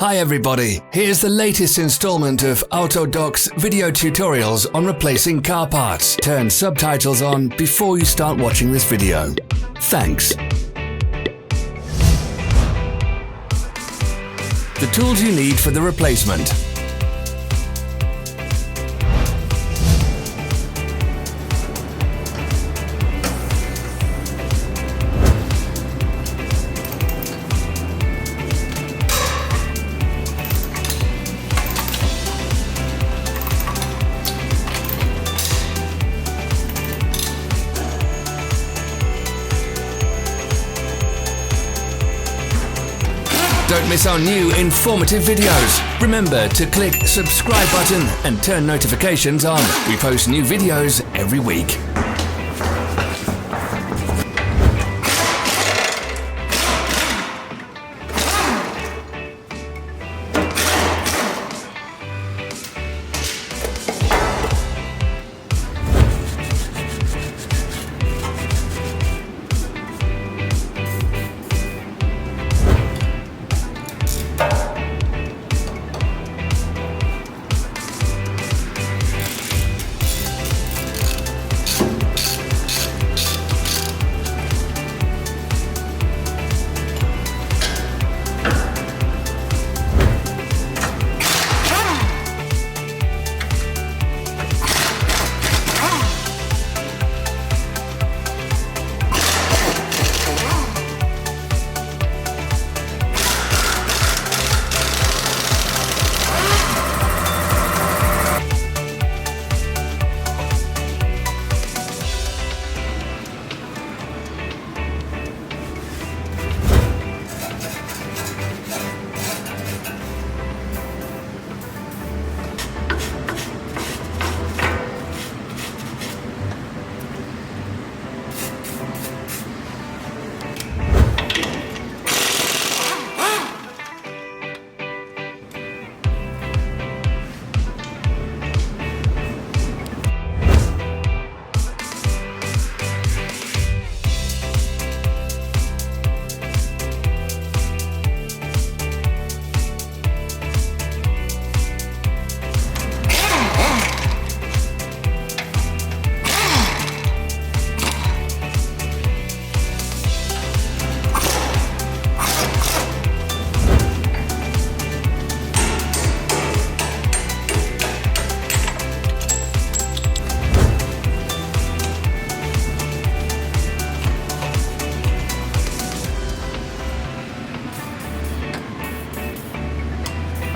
Hi everybody, here's the latest installment of Autodoc's video tutorials on replacing car parts. Turn subtitles on before you start watching this video. Thanks. The tools you need for the replacement. Don't miss our new informative videos. Remember to click subscribe button and turn notifications on. We post new videos every week.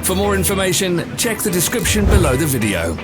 For more information, check the description below the video.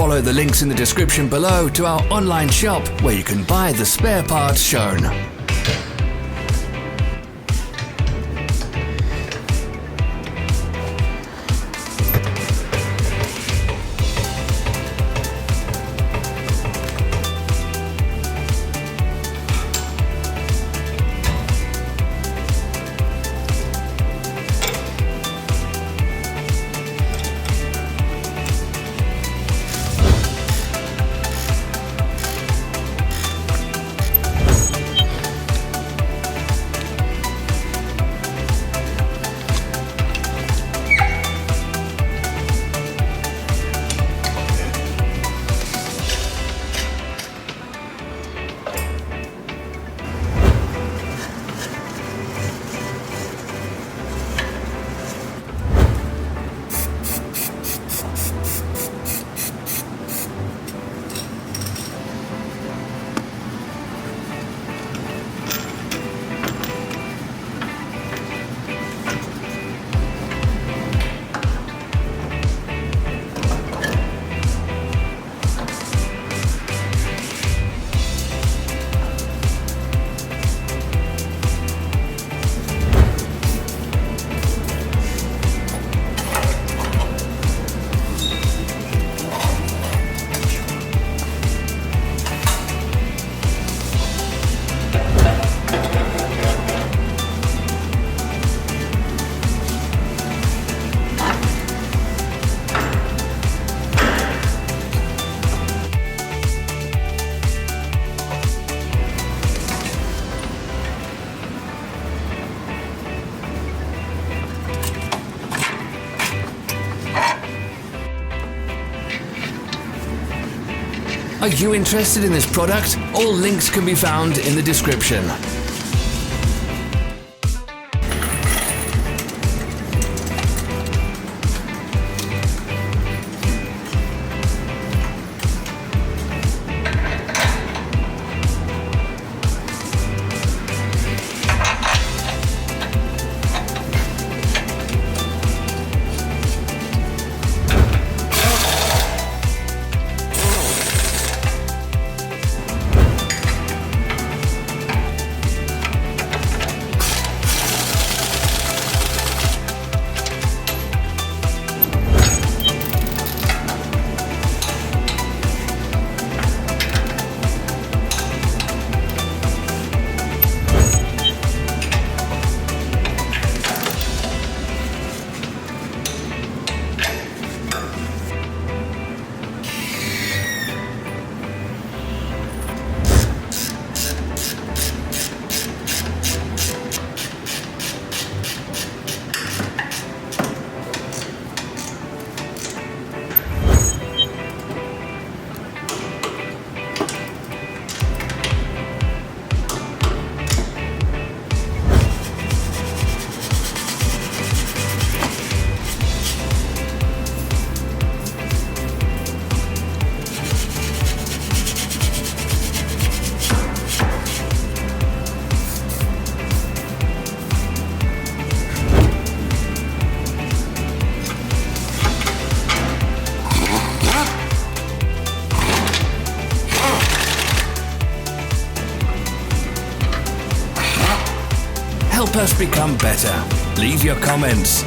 Follow the links in the description below to our online shop where you can buy the spare parts shown. Are you interested in this product? All links can be found in the description. Help us become better. Leave your comments.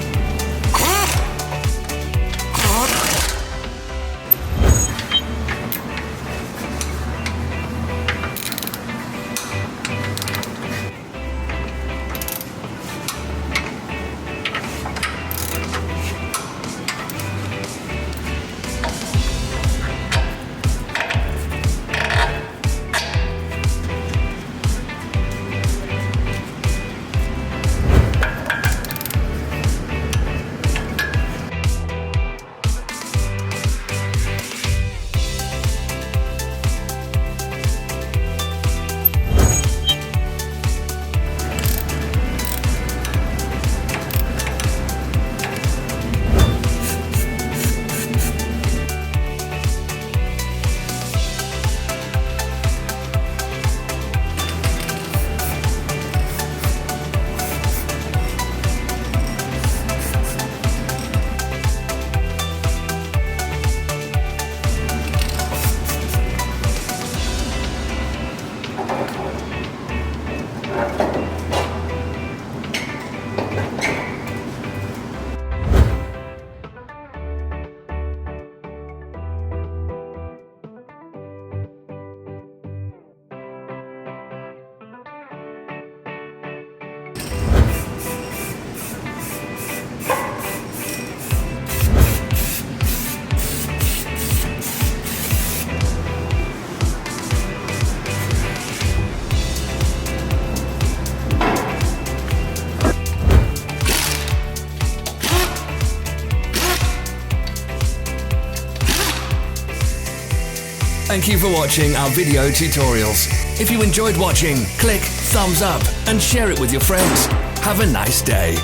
Thank you for watching our video tutorials. If you enjoyed watching, click thumbs up and share it with your friends. Have a nice day.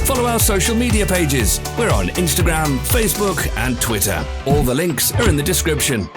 Follow our social media pages. We're on Instagram, Facebook, and Twitter. All the links are in the description.